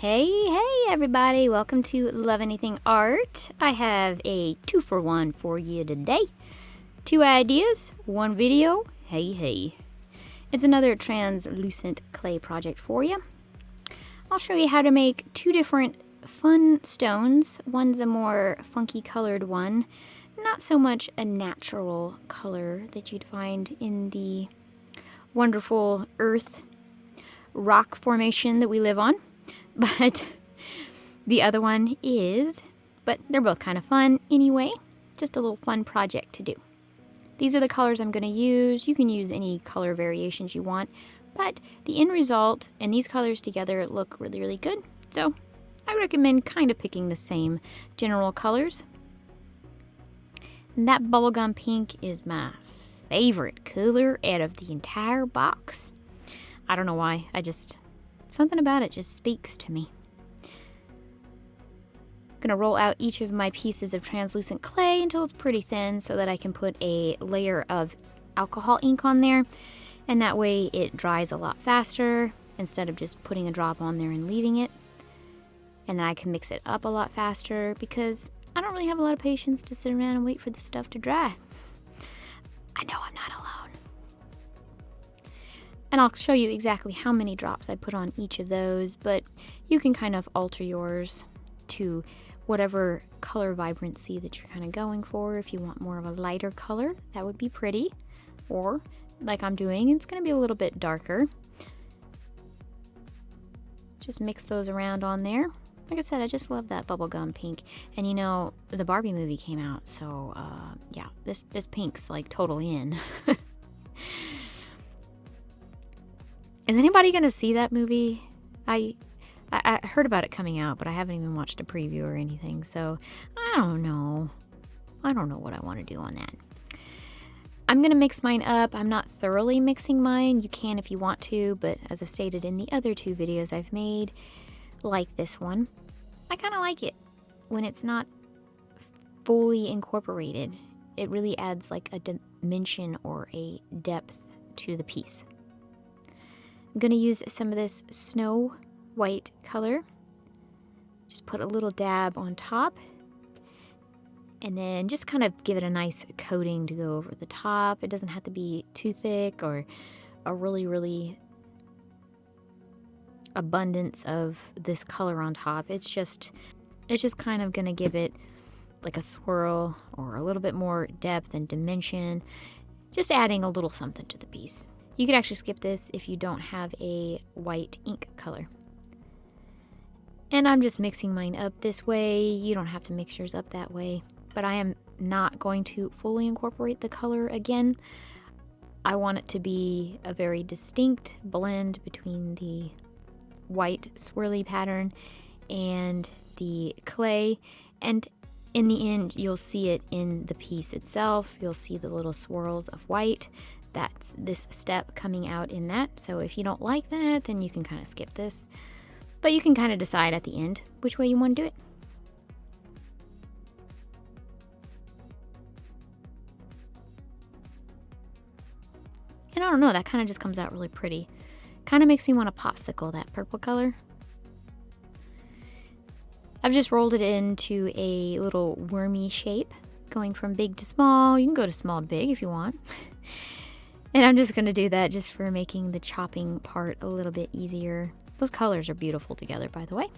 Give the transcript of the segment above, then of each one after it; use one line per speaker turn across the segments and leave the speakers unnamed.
Hey everybody, welcome to Love Anything Art. I have a 2-for-1 for you today. 2 ideas, 1 video, hey. It's another translucent clay project for you. I'll show you how to make 2 different fun stones. One's a more funky colored one, not so much a natural color that you'd find in the wonderful earth rock formation that we live on. But the other one is, but they're both kind of fun anyway. Just a little fun project to do. These are the colors I'm going to use. You can use any color variations you want, but the end result and these colors together look really, really good. So I recommend kind of picking the same general colors. And that bubblegum pink is my favorite color out of the entire box. I don't know why, something about it just speaks to me. I'm going to roll out each of my pieces of translucent clay until it's pretty thin so that I can put a layer of alcohol ink on there. And that way it dries a lot faster instead of just putting a drop on there and leaving it. And then I can mix it up a lot faster because I don't really have a lot of patience to sit around and wait for the stuff to dry. I know I'm not alone. And I'll show you exactly how many drops I put on each of those, but you can kind of alter yours to whatever color vibrancy that you're kind of going for. If you want more of a lighter color, that would be pretty. Or, like I'm doing, it's going to be a little bit darker. Just mix those around on there. Like I said, I just love that bubblegum pink. And you know, the Barbie movie came out, so yeah, this pink's like totally in. Is anybody going to see that movie? I heard about it coming out, but I haven't even watched a preview or anything, so I don't know. I don't know what I want to do on that. I'm going to mix mine up. I'm not thoroughly mixing mine. You can if you want to, but as I've stated in the other 2 videos I've made, like this one, I kind of like it when it's not fully incorporated. It really adds like a dimension or a depth to the piece. I'm going to use some of this snow white color. Just put a little dab on top. And then just kind of give it a nice coating to go over the top. It doesn't have to be too thick or a really, really abundance of this color on top. It's just kind of going to give it like a swirl or a little bit more depth and dimension. Just adding a little something to the piece. You could actually skip this if you don't have a white ink color. And I'm just mixing mine up this way. You don't have to mix yours up that way. But I am not going to fully incorporate the color again. I want it to be a very distinct blend between the white swirly pattern and the clay. And in the end, you'll see it in the piece itself. You'll see the little swirls of white. That's this step coming out in that. So if you don't like that, then you can kind of skip this. But you can kind of decide at the end which way you want to do it. And I don't know, that kind of just comes out really pretty. Kind of makes me want to popsicle that purple color. I've just rolled it into a little wormy shape, going from big to small. You can go to small to big if you want. And I'm just going to do that just for making the chopping part a little bit easier. Those colors are beautiful together, by the way.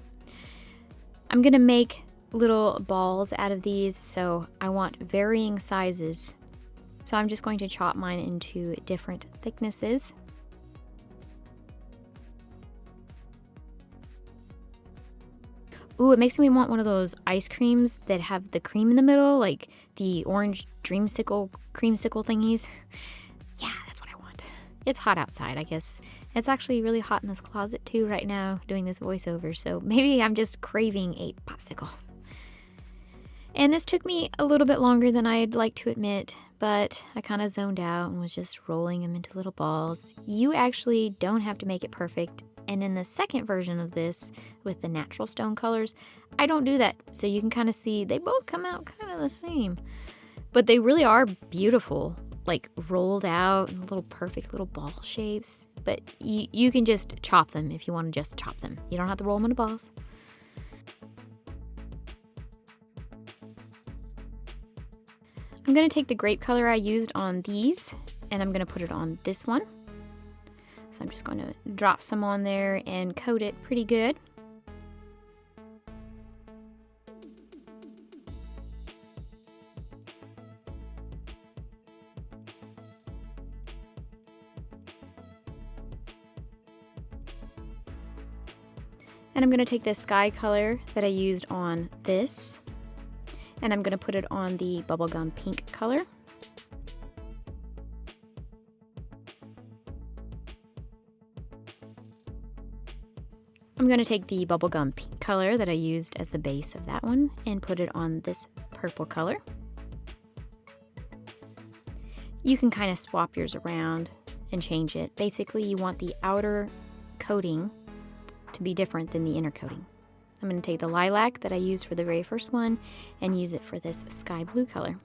I'm going to make little balls out of these, so I want varying sizes. So I'm just going to chop mine into different thicknesses. Ooh, it makes me want one of those ice creams that have the cream in the middle, like the orange dreamsicle, creamsicle thingies. Yeah, that's what I want. It's hot outside, I guess. It's actually really hot in this closet too right now, doing this voiceover, so maybe I'm just craving a popsicle. And this took me a little bit longer than I'd like to admit, but I kind of zoned out and was just rolling them into little balls. You actually don't have to make it perfect. And in the second version of this, with the natural stone colors, I don't do that. So you can kind of see they both come out kind of the same. But they really are beautiful. like rolled out in little perfect little ball shapes. But you can just chop them if you want to just chop them. You don't have to roll them into balls. I'm going to take the grape color I used on these and I'm going to put it on this one. So I'm just going to drop some on there and coat it pretty good. And I'm going to take this sky color that I used on this, and I'm going to put it on the bubblegum pink color. I'm going to take the bubblegum pink color that I used as the base of that one and put it on this purple color. You can kind of swap yours around and change it. Basically, you want the outer coating to be different than the inner coating. I'm going to take the lilac that I used for the very first one and use it for this sky blue color.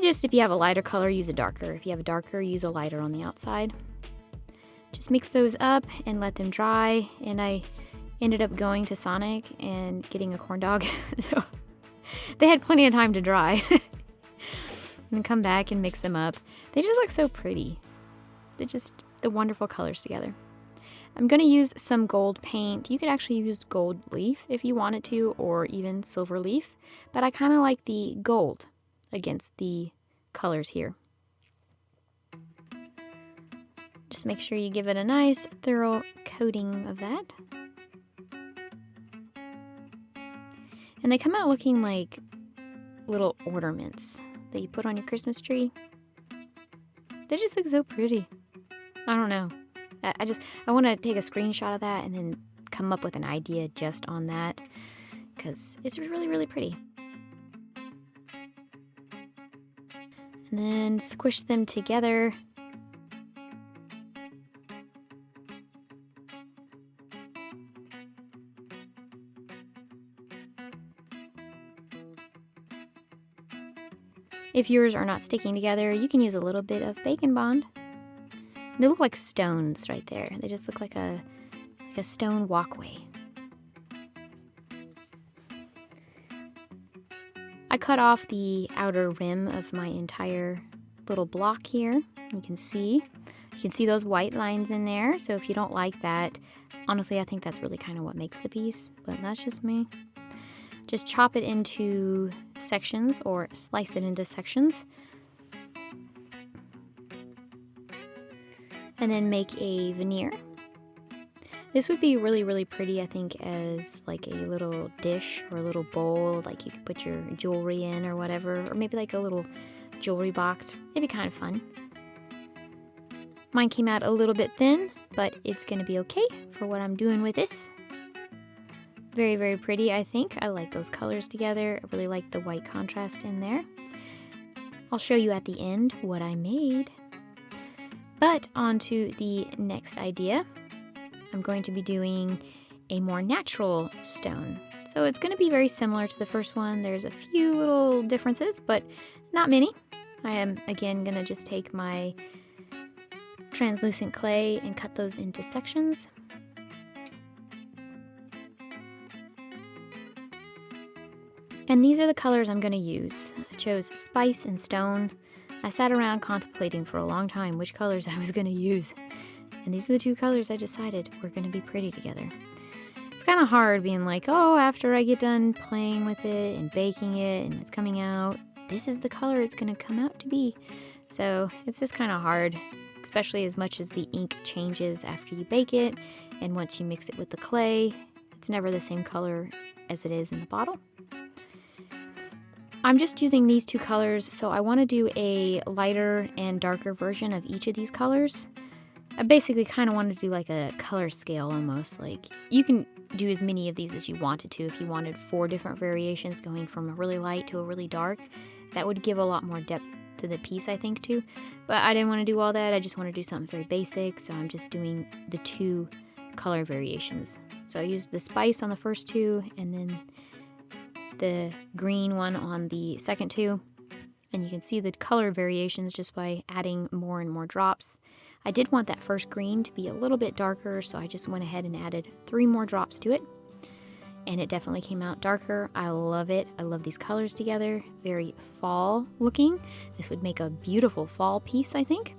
Just if you have a lighter color, use a darker. If you have a darker, use a lighter on the outside. Just mix those up and let them dry. And I ended up going to Sonic and getting a corn dog. So they had plenty of time to dry. And come back and mix them up. They just look so pretty. They're just the wonderful colors together. I'm going to use some gold paint. You could actually use gold leaf if you wanted to, or even silver leaf, but I kind of like the gold against the colors here. Just make sure you give it a nice thorough coating of that. And they come out looking like little ornaments that you put on your Christmas tree. They just look so pretty. I don't know. I want to take a screenshot of that and then come up with an idea just on that, because it's really, really pretty. And then squish them together. If yours are not sticking together, you can use a little bit of Bacon Bond. They look like stones right there. They just look like a stone walkway. I cut off the outer rim of my entire little block here. You can see those white lines in there. So if you don't like that, honestly, I think that's really kind of what makes the piece, but that's just me. Just chop it into sections or slice it into sections. And then make a veneer. This would be really, really pretty, I think, as like a little dish or a little bowl, like you could put your jewelry in or whatever, or maybe like a little jewelry box. It'd be kind of fun. Mine came out a little bit thin, but it's gonna be okay for what I'm doing with this. Very, very pretty, I think. I like those colors together. I really like the white contrast in there. I'll show you at the end what I made. But on to the next idea. I'm going to be doing a more natural stone. So it's going to be very similar to the first one. There's a few little differences, but not many. I am, again, going to just take my translucent clay and cut those into sections. And these are the colors I'm going to use. I chose Spice and Stone. I sat around contemplating for a long time which colors I was going to use. And these are the two colors I decided were going to be pretty together. It's kind of hard being like, oh, after I get done playing with it and baking it and it's coming out, this is the color it's going to come out to be. So it's just kind of hard, especially as much as the ink changes after you bake it. And once you mix it with the clay, it's never the same color as it is in the bottle. I'm just using these two colors, so I want to do a lighter and darker version of each of these colors. I basically kind of want to do like a color scale almost. Like you can do as many of these as you wanted to. If you wanted 4 different variations going from a really light to a really dark, that would give a lot more depth to the piece, I think, too. But I didn't want to do all that. I just want to do something very basic, so I'm just doing the 2 color variations. So I used the Spice on the first 2 and then the green one on the second 2. and you can see the color variations just by adding more and more drops. I did want that first green to be a little bit darker, so I just went ahead and added 3 more drops to it. And it definitely came out darker. I love it. I love these colors together. Very fall looking. This would make a beautiful fall piece, I think.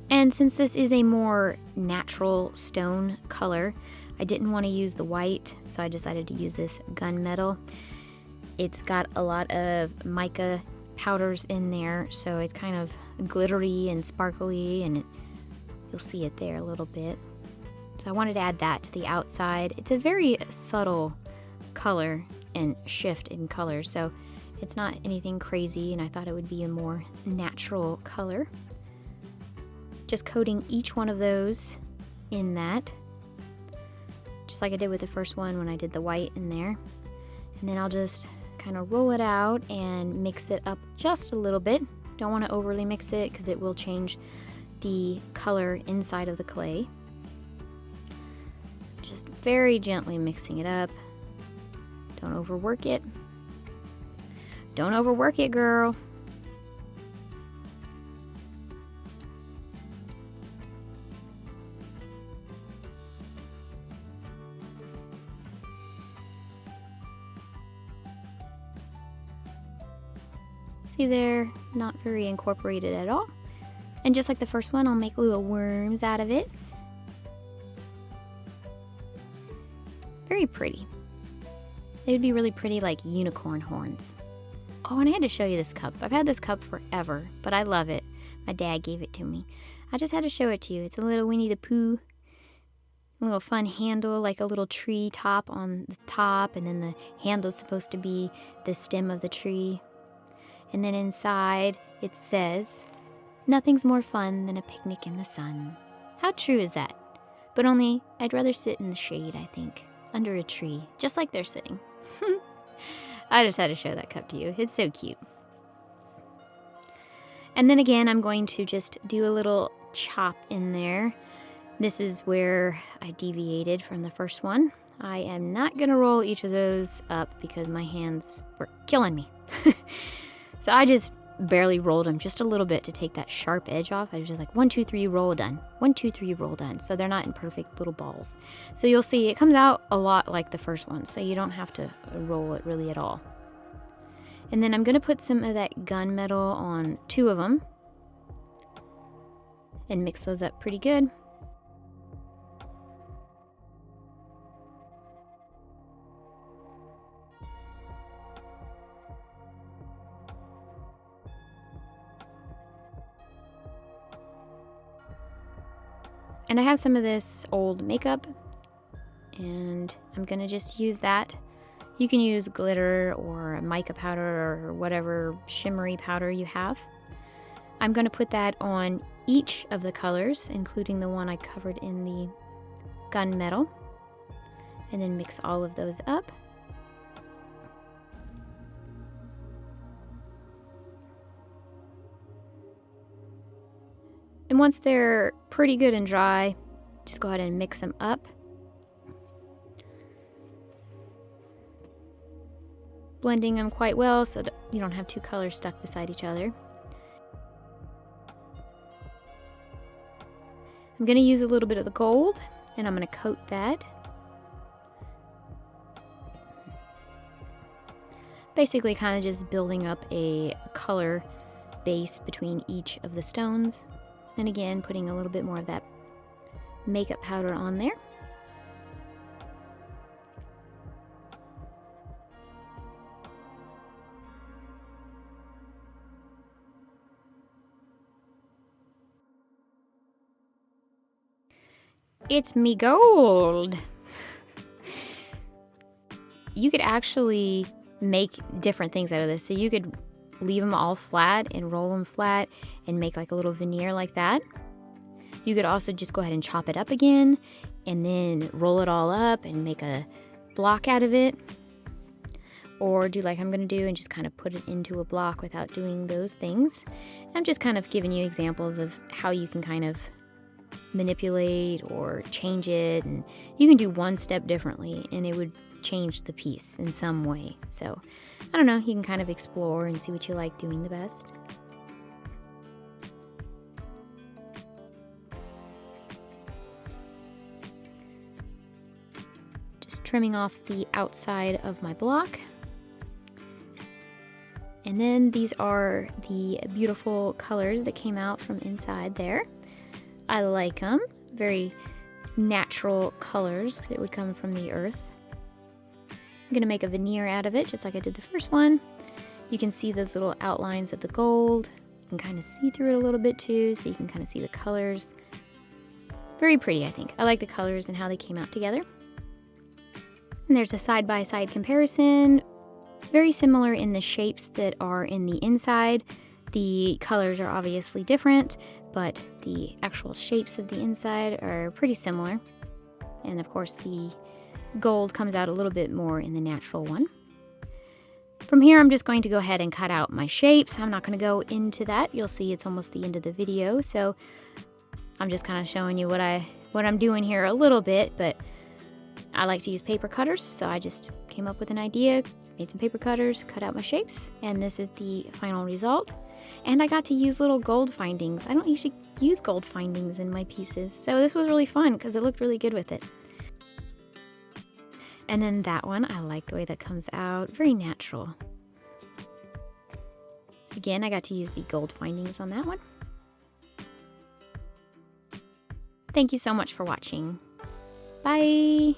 And since this is a more natural stone color, I didn't want to use the white, so I decided to use this gunmetal. It's got a lot of mica powders in there, so it's kind of glittery and sparkly, and you'll see it there a little bit. So I wanted to add that to the outside. It's a very subtle color and shift in color, so it's not anything crazy, and I thought it would be a more natural color. Just coating each one of those in that, just like I did with the first one when I did the white in there. And then I'll just kind of roll it out and mix it up just a little bit. Don't want to overly mix it because it will change the color inside of the clay. Just very gently mixing it up. Don't overwork it. Don't overwork it, girl. See there, not very incorporated at all. And just like the first one, I'll make little worms out of it. Very pretty. They would be really pretty like unicorn horns. Oh, and I had to show you this cup. I've had this cup forever, but I love it. My dad gave it to me. I just had to show it to you. It's a little Winnie the Pooh. A little fun handle, like a little tree top on the top, and then the handle's supposed to be the stem of the tree. And then inside it says, "Nothing's more fun than a picnic in the sun." How true is that? But only I'd rather sit in the shade, I think, under a tree, just like they're sitting. I just had to show that cup to you. It's so cute. And then again, I'm going to just do a little chop in there. This is where I deviated from the first one. I am not going to roll each of those up because my hands were killing me. So I just barely rolled them just a little bit to take that sharp edge off. I was just like 1, 2, 3, roll, done. 1, 2, 3, roll, done. So they're not in perfect little balls. So you'll see it comes out a lot like the first one, so you don't have to roll it really at all. And then I'm going to put some of that gunmetal on 2 of them and mix those up pretty good. And I have some of this old makeup, and I'm going to just use that. You can use glitter or mica powder or whatever shimmery powder you have. I'm going to put that on each of the colors, including the one I covered in the gunmetal, and then mix all of those up. And once they're pretty good and dry, just go ahead and mix them up. Blending them quite well so that you don't have 2 colors stuck beside each other. I'm going to use a little bit of the gold, and I'm going to coat that. Basically kind of just building up a color base between each of the stones. And again, putting a little bit more of that makeup powder on there. It's me gold! You could actually make different things out of this. So you could leave them all flat and roll them flat and make like a little veneer like that. You could also just go ahead and chop it up again and then roll it all up and make a block out of it. Or do like I'm going to do and just kind of put it into a block without doing those things. I'm just kind of giving you examples of how you can kind of manipulate or change it, and you can do one step differently and it would change the piece in some way. So I don't know, you can kind of explore and see what you like doing the best. Just trimming off the outside of my block. And then these are the beautiful colors that came out from inside there. I like them. Very natural colors that would come from the earth. I'm gonna make a veneer out of it, just like I did the first one. You can see those little outlines of the gold. You can kind of see through it a little bit too, so you can kind of see the colors. Very pretty, I think. I like the colors and how they came out together. And there's a side-by-side comparison. Very similar in the shapes that are in the inside. The colors are obviously different, but the actual shapes of the inside are pretty similar. And of course the gold comes out a little bit more in the natural one. From here I'm just going to go ahead and cut out my shapes. I'm not going to go into that. You'll see it's almost the end of the video, so I'm just kind of showing you what I'm doing here a little bit, but I like to use paper cutters, so I just came up with an idea, made some paper cutters, cut out my shapes, and this is the final result. And I got to use little gold findings. I don't usually use gold findings in my pieces, so this was really fun because it looked really good with it. And then that one, I like the way that comes out, very natural. Again, I got to use the gold findings on that one. Thank you so much for watching. Bye!